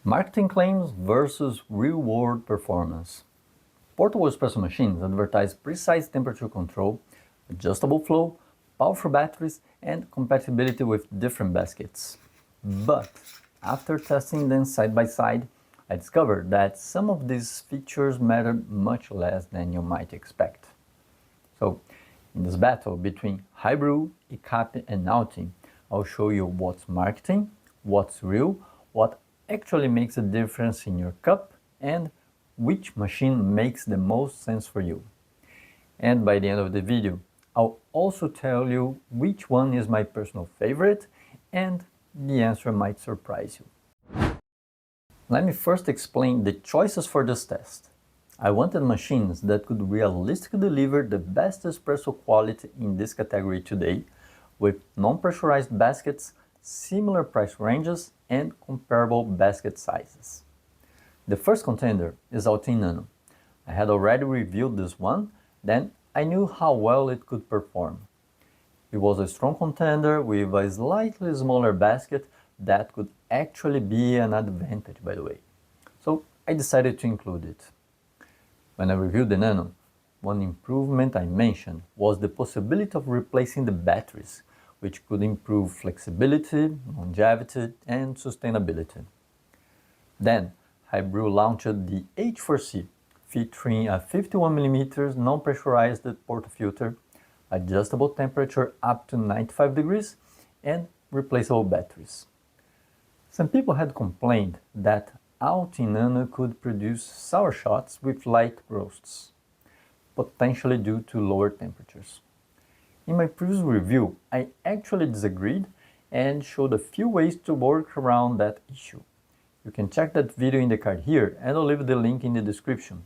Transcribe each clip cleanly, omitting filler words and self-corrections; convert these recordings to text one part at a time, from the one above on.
Marketing claims versus real-world performance. Portable espresso machines advertise precise temperature control, adjustable flow, powerful batteries, and compatibility with different baskets. But after testing them side by side, I discovered that some of these features matter much less than you might expect. So, in this battle between Hibrew, Ikape, and Outin, I'll show you what's marketing, what's real, what actually makes a difference in your cup, and which machine makes the most sense for you. And by the end of the video, I'll also tell you which one is my personal favorite, and the answer might surprise you. Let me first explain the choices for this test. I wanted machines that could realistically deliver the best espresso quality in this category today, with non-pressurized baskets, similar price ranges, and comparable basket sizes. The first contender is Outin Nano. I had already reviewed this one, then I knew how well it could perform. It was a strong contender with a slightly smaller basket that could actually be an advantage, by the way. So I decided to include it. When I reviewed the Nano, one improvement I mentioned was the possibility of replacing the batteries, which could improve flexibility, longevity, and sustainability. Then, Hibrew launched the H4C, featuring a 51mm non-pressurized portafilter, adjustable temperature up to 95 degrees, and replaceable batteries. Some people had complained that Outin Nano could produce sour shots with light roasts, potentially due to lower temperatures. In my previous review, I actually disagreed and showed a few ways to work around that issue. You can check that video in the card here, and I'll leave the link in the description.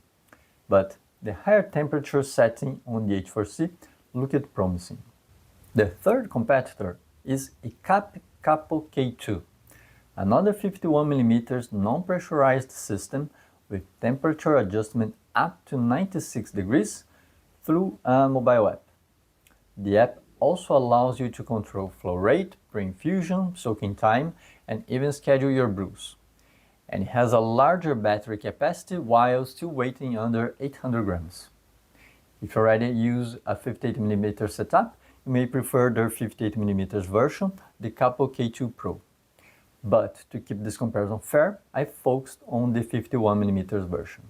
But the higher temperature setting on the H4C looked promising. The third competitor is Ikape Kapo K2, another 51mm non-pressurized system with temperature adjustment up to 96 degrees through a mobile app. The app also allows you to control flow rate, pre-infusion, soaking time, and even schedule your brews. And it has a larger battery capacity while still weighing under 800 grams. If you already use a 58mm setup, you may prefer their 58mm version, the Kapo K2 Pro. But to keep this comparison fair, I focused on the 51mm version.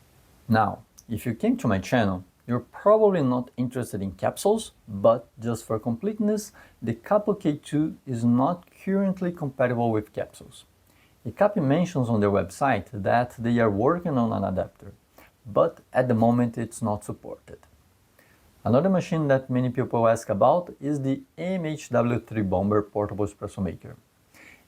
Now, if you came to my channel, you're probably not interested in capsules, but just for completeness, the Kapo K2 is not currently compatible with capsules. Ikape mentions on their website that they are working on an adapter, but at the moment it's not supported. Another machine that many people ask about is the MHW3 Bomber portable espresso maker.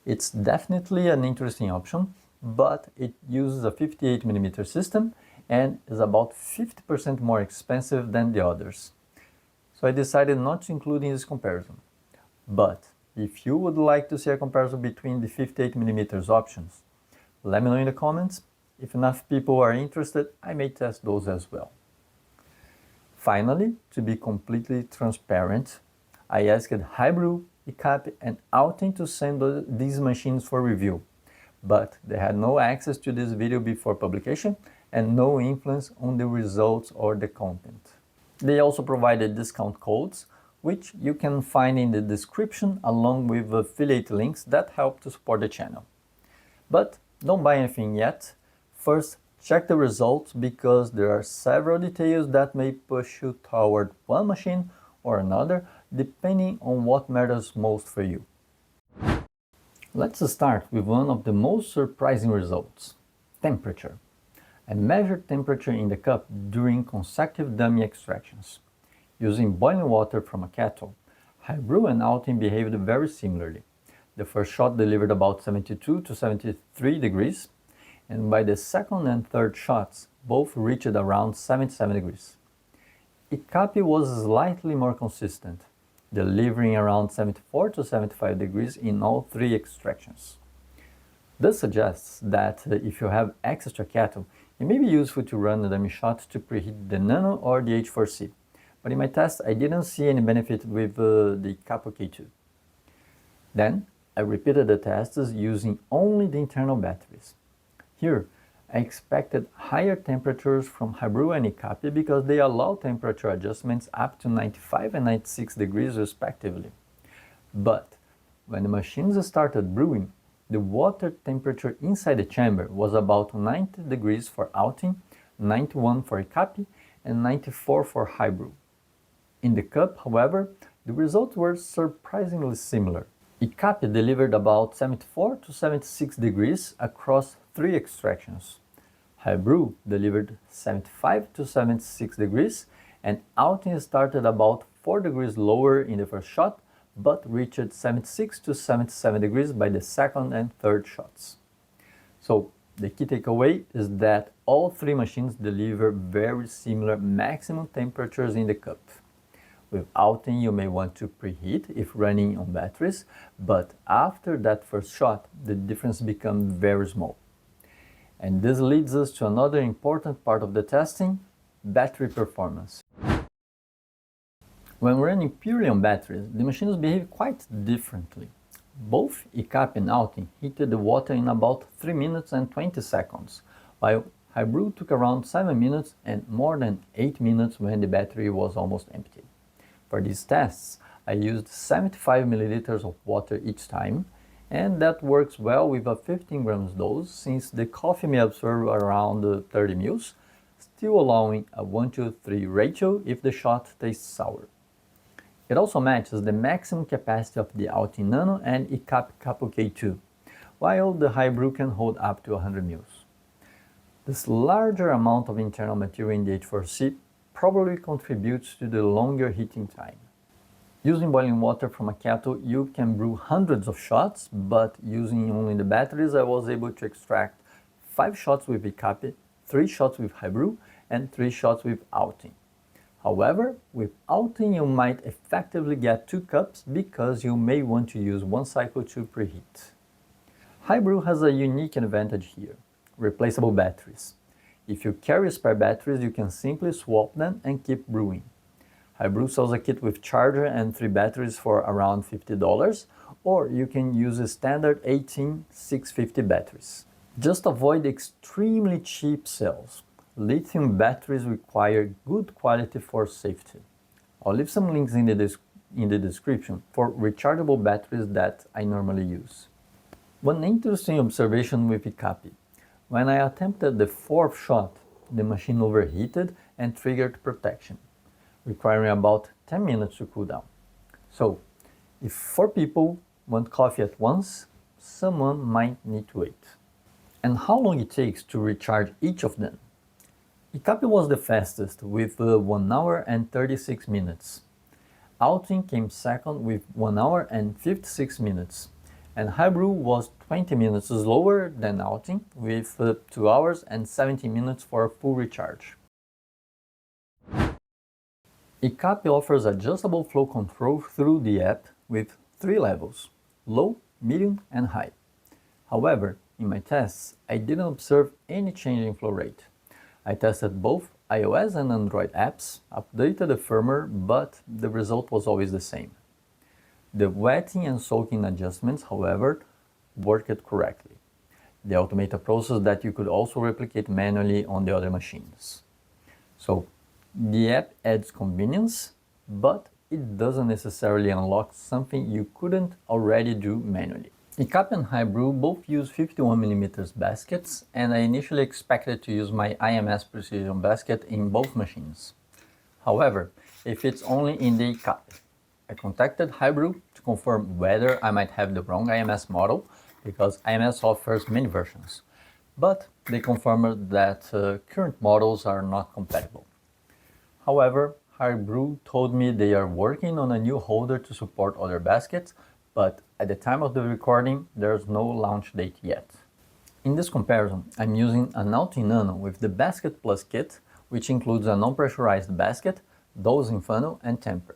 It's definitely an interesting option, but it uses a 58mm system and is about 50% more expensive than the others. So I decided not to include in this comparison. But if you would like to see a comparison between the 58mm options, let me know in the comments. If enough people are interested, I may test those as well. Finally, to be completely transparent, I asked Hibrew, Ikape, and Outin to send these machines for review, but they had no access to this video before publication and no influence on the results or the content. They also provided discount codes, which you can find in the description along with affiliate links that help to support the channel. But don't buy anything yet. First, check the results because there are several details that may push you toward one machine or another depending on what matters most for you. Let's start with one of the most surprising results: temperature. I measured temperature in the cup during consecutive dummy extractions. Using boiling water from a kettle, Hibrew and Outin behaved very similarly. The first shot delivered about 72 to 73 degrees, and by the second and third shots, both reached around 77 degrees. Ikape was slightly more consistent, delivering around 74 to 75 degrees in all three extractions. This suggests that if you have access to a kettle, it may be useful to run the dummy shot to preheat the Nano or the H4C. But in my test, I didn't see any benefit with the Kapo K2. Then, I repeated the tests using only the internal batteries. Here, I expected higher temperatures from Hibrew and Ikape because they allow temperature adjustments up to 95 and 96 degrees respectively. But when the machines started brewing, the water temperature inside the chamber was about 90 degrees for Outin, 91 for Ikape, and 94 for Hibrew. In the cup, however, the results were surprisingly similar. Ikape delivered about 74 to 76 degrees across 3 extractions. Hibrew delivered 75 to 76 degrees, and Outin started about 4 degrees lower in the first shot, but reached 76 to 77 degrees by the second and third shots. So the key takeaway is that all 3 machines deliver very similar maximum temperatures in the cup. With Outin, you may want to preheat if running on batteries, but after that first shot, the difference becomes very small. And this leads us to another important part of the testing, battery performance. When running purely on batteries, the machines behave quite differently. Both Ikape and Outin heated the water in about 3 minutes and 20 seconds, while Hibrew took around 7 minutes and more than 8 minutes when the battery was almost empty. For these tests, I used 75 milliliters of water each time, and that works well with a 15 grams dose since the coffee may absorb around 30 ml, still allowing a 1:3 ratio if the shot tastes sour. It also matches the maximum capacity of the Outin Nano and Ikape Kapo K2, while the Hibrew can hold up to 100 ml. This larger amount of internal material in the H4C probably contributes to the longer heating time. Using boiling water from a kettle, you can brew hundreds of shots, but using only the batteries, I was able to extract 5 shots with Ikape, 3 shots with Hibrew, and 3 shots with Outin. However, with Outin you might effectively get 2 cups because you may want to use 1 cycle to preheat. Hibrew has a unique advantage here, replaceable batteries. If you carry spare batteries, you can simply swap them and keep brewing. Hibrew sells a kit with charger and 3 batteries for around $50, or you can use a standard 18 650 batteries. Just avoid extremely cheap cells. Lithium batteries require good quality for safety. I'll leave some links in the description for rechargeable batteries that I normally use. One interesting observation with Ikape. When I attempted the 4th shot, the machine overheated and triggered protection, requiring about 10 minutes to cool down. So, if 4 people want coffee at once, someone might need to wait. And how long it takes to recharge each of them? Ikape was the fastest with 1 hour and 36 minutes. Outin came second with 1 hour and 56 minutes. And Hibrew was 20 minutes slower than Outin with 2 hours and 70 minutes for a full recharge. Ikape offers adjustable flow control through the app with 3 levels, low, medium and high. However, in my tests, I didn't observe any change in flow rate. I tested both iOS and Android apps, updated the firmware, but the result was always the same. The wetting and soaking adjustments, however, worked correctly. The automated process that you could also replicate manually on the other machines. So, the app adds convenience, but it doesn't necessarily unlock something you couldn't already do manually. Ikape and Hibrew both use 51mm baskets, and I initially expected to use my IMS precision basket in both machines. However, it fits only in the Ikape. I contacted Hibrew to confirm whether I might have the wrong IMS model, because IMS offers many versions, but they confirmed that current models are not compatible. However, Hibrew told me they are working on a new holder to support other baskets, but at the time of the recording, there's no launch date yet. In this comparison, I'm using an Outin Nano with the Basket Plus kit, which includes a non-pressurized basket, dosing funnel, and Temper.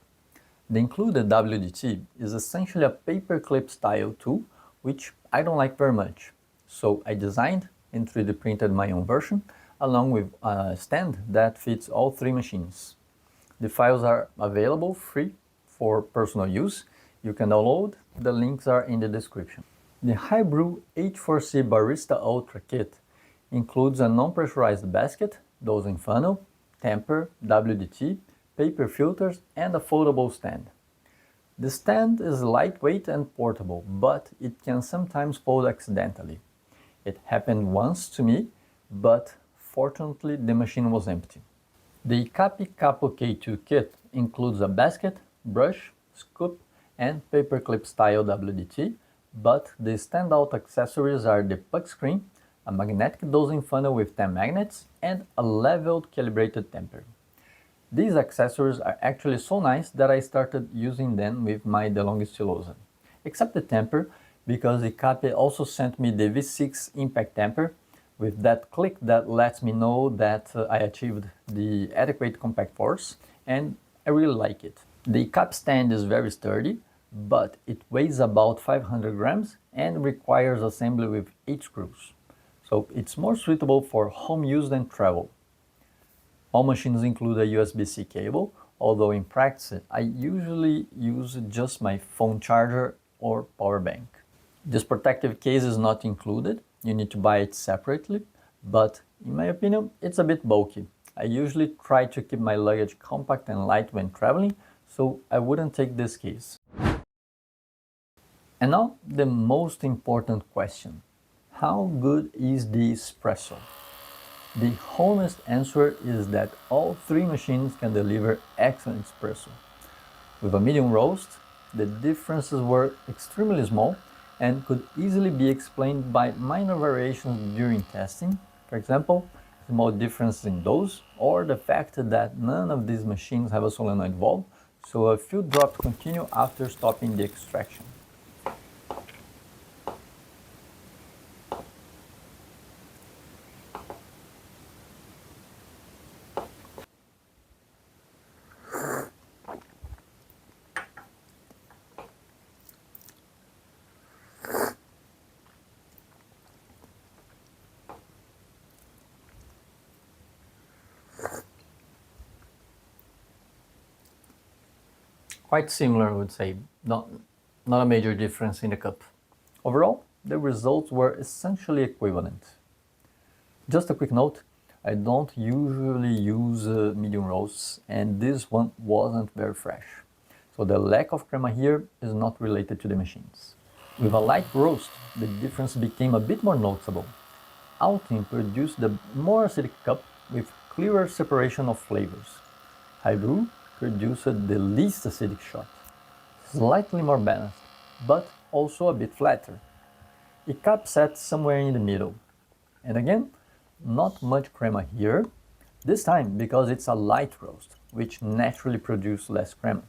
The included WDT is essentially a paperclip style tool, which I don't like very much. So I designed and 3D printed my own version, along with a stand that fits all 3 machines. The files are available free for personal use. You can download, the links are in the description. The Hibrew H4C Barista Ultra kit includes a non-pressurized basket, dosing funnel, Tamper, WDT, paper filters, and a foldable stand. The stand is lightweight and portable, but it can sometimes fold accidentally. It happened once to me, but fortunately the machine was empty. The Ikape Kapo K2 kit includes a basket, brush, scoop, and paperclip style WDT, but the standout accessories are the puck screen, a magnetic dosing funnel with 10 magnets, and a leveled calibrated temper. These accessories are actually so nice that I started using them with my DeLonghi Stylosa. Except the temper, because Ikape also sent me the V6 Impact Temper with that click that lets me know that I achieved the adequate compact force, and I really like it. The Ikape stand is very sturdy, but it weighs about 500 grams and requires assembly with 8 screws. So it's more suitable for home use than travel. All machines include a USB-C cable, although in practice I usually use just my phone charger or power bank. This protective case is not included, you need to buy it separately, but in my opinion it's a bit bulky. I usually try to keep my luggage compact and light when traveling, so I wouldn't take this case. And now the most important question. How good is the Espresso? The honest answer is that all three machines can deliver excellent espresso. With a medium roast, the differences were extremely small and could easily be explained by minor variations during testing, for example, small differences in dose, or the fact that none of these machines have a solenoid valve, so a few drops continue after stopping the extraction. Quite similar, I would say, not a major difference in the cup. Overall, the results were essentially equivalent. Just a quick note, I don't usually use medium roasts, and this one wasn't very fresh. So the lack of crema here is not related to the machines. With a light roast, the difference became a bit more noticeable. Outin produced the more acidic cup with clearer separation of flavors. Hibrew produced the least acidic shot, slightly more balanced, but also a bit flatter. Ikape sat somewhere in the middle. And again, not much crema here, this time because it's a light roast, which naturally produces less crema.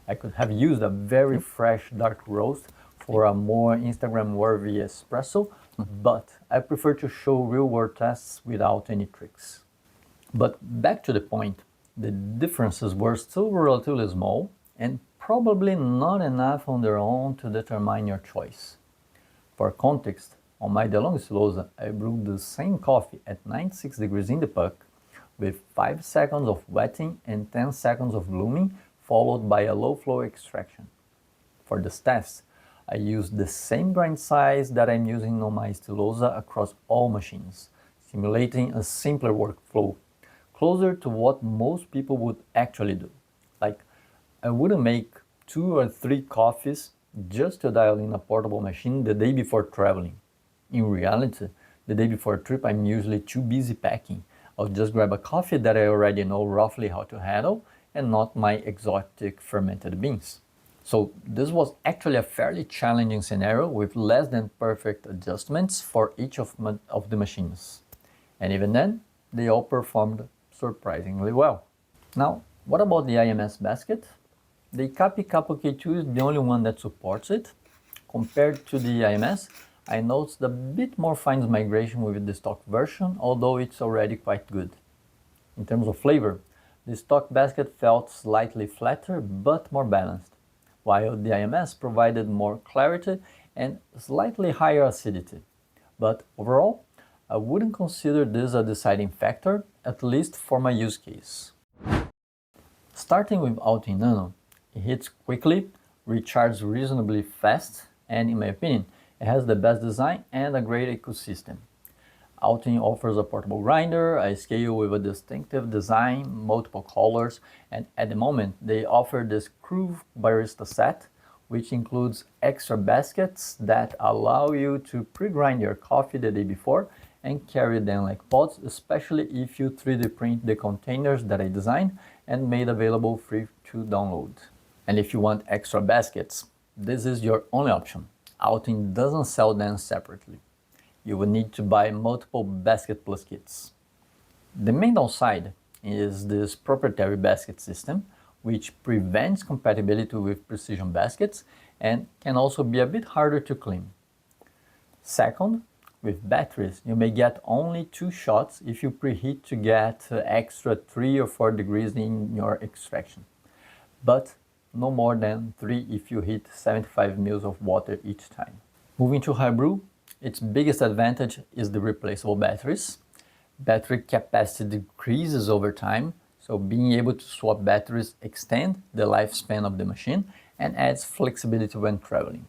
I could have used a very fresh dark roast for a more Instagram-worthy espresso, but I prefer to show real-world tests without any tricks. But back to the point, the differences were still relatively small and probably not enough on their own to determine your choice. For context, on my DeLonghi Stylosa, I brewed the same coffee at 96 degrees in the puck with 5 seconds of wetting and 10 seconds of blooming, followed by a low-flow extraction. For this test, I used the same grind size that I'm using on my Stylosa across all machines, simulating a simpler workflow, closer to what most people would actually do. Like, I wouldn't make 2 or 3 coffees just to dial in a portable machine the day before traveling. In reality, the day before a trip I'm usually too busy packing. I'll just grab a coffee that I already know roughly how to handle and not my exotic fermented beans. So this was actually a fairly challenging scenario with less than perfect adjustments for each of the machines. And even then, they all performed surprisingly well. Now, what about the IMS basket? The Ikape Kapo K2 is the only one that supports it. Compared to the IMS, I noticed a bit more fines migration with the stock version, although it's already quite good. In terms of flavor, the stock basket felt slightly flatter but more balanced, while the IMS provided more clarity and slightly higher acidity. But overall, I wouldn't consider this a deciding factor, at least for my use case. Starting with Outin Nano, it hits quickly, recharges reasonably fast, and in my opinion, it has the best design and a great ecosystem. Outin offers a portable grinder, a scale with a distinctive design, multiple colors, and at the moment they offer this Crew Barista set, which includes extra baskets that allow you to pre-grind your coffee the day before and carry them like pods, especially if you 3D print the containers that I designed and made available free to download. And if you want extra baskets, this is your only option. Outin doesn't sell them separately. You will need to buy multiple basket plus kits. The main downside is this proprietary basket system, which prevents compatibility with precision baskets and can also be a bit harder to clean. Second, with batteries, you may get only 2 shots if you preheat to get extra 3 or 4 degrees in your extraction, but no more than 3 if you heat 75 ml of water each time. Moving to Hibrew, its biggest advantage is the replaceable batteries. Battery capacity decreases over time, so being able to swap batteries extends the lifespan of the machine and adds flexibility when traveling.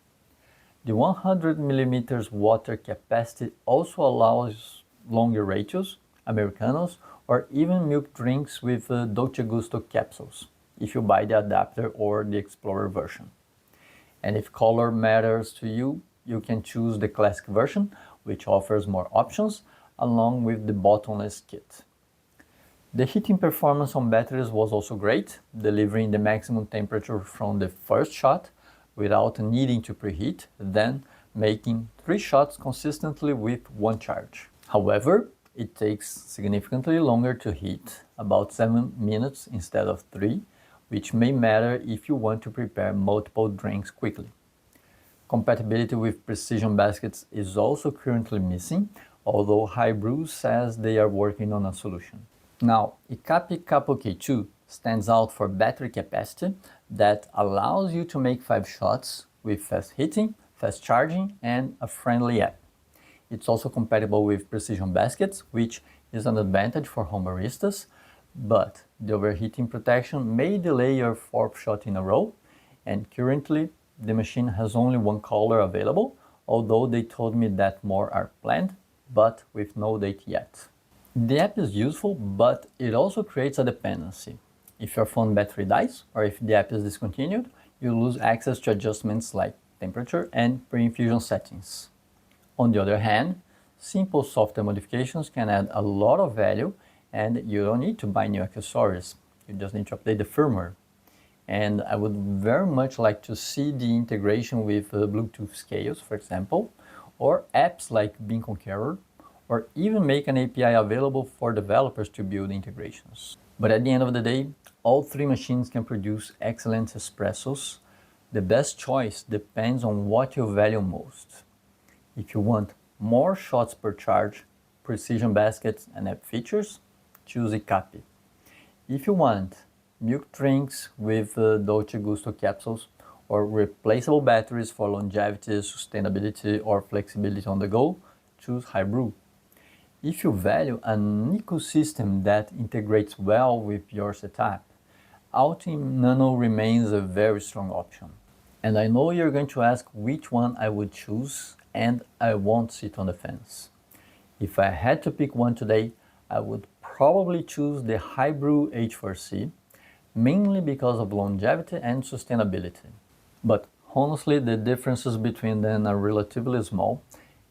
The 100 mm water capacity also allows longer ratios, Americanos, or even milk drinks with Dolce Gusto capsules, if you buy the adapter or the Explorer version. And if color matters to you, you can choose the classic version, which offers more options, along with the bottomless kit. The heating performance on batteries was also great, delivering the maximum temperature from the first shot without needing to preheat, then making 3 shots consistently with 1 charge. However, it takes significantly longer to heat, about 7 minutes instead of 3, which may matter if you want to prepare multiple drinks quickly. Compatibility with precision baskets is also currently missing, although Hibrew says they are working on a solution. Now, Ikape Kapo K2 stands out for battery capacity that allows you to make 5 shots with fast heating, fast charging, and a friendly app. It's also compatible with precision baskets, which is an advantage for home baristas, but the overheating protection may delay your 4th shot in a row, and currently the machine has only 1 color available, although they told me that more are planned, but with no date yet. The app is useful, but it also creates a dependency. If your phone battery dies, or if the app is discontinued, you lose access to adjustments like temperature and pre-infusion settings. On the other hand, simple software modifications can add a lot of value, and you don't need to buy new accessories. You just need to update the firmware. And I would very much like to see the integration with Bluetooth scales, for example, or apps like Bean Conqueror, or even make an API available for developers to build integrations. But at the end of the day, all 3 machines can produce excellent espressos. The best choice depends on what you value most. If you want more shots per charge, precision baskets, and app features, choose Ikape. If you want milk drinks with Dolce Gusto capsules, or replaceable batteries for longevity, sustainability, or flexibility on the go, choose Hibrew. If you value an ecosystem that integrates well with your setup, Outin Nano remains a very strong option. And I know you're going to ask which one I would choose, and I won't sit on the fence. If I had to pick one today, I would probably choose the Hibrew H4C, mainly because of longevity and sustainability. But honestly, the differences between them are relatively small,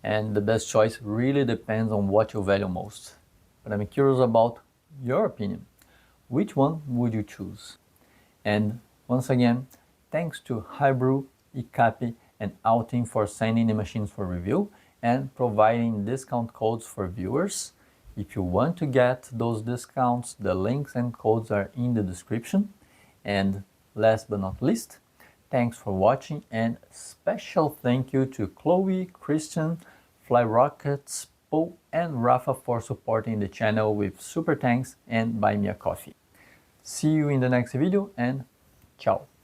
and the best choice really depends on what you value most. But I'm curious about your opinion. Which one would you choose? And once again, thanks to Hibrew, Ikape, and Outin for sending the machines for review and providing discount codes for viewers. If you want to get those discounts, the links and codes are in the description. And last but not least, thanks for watching, and special thank you to Chloe, Christian, Fly Rockets, Paul, and Rafa for supporting the channel with super thanks and buy me a coffee. See you in the next video, and ciao!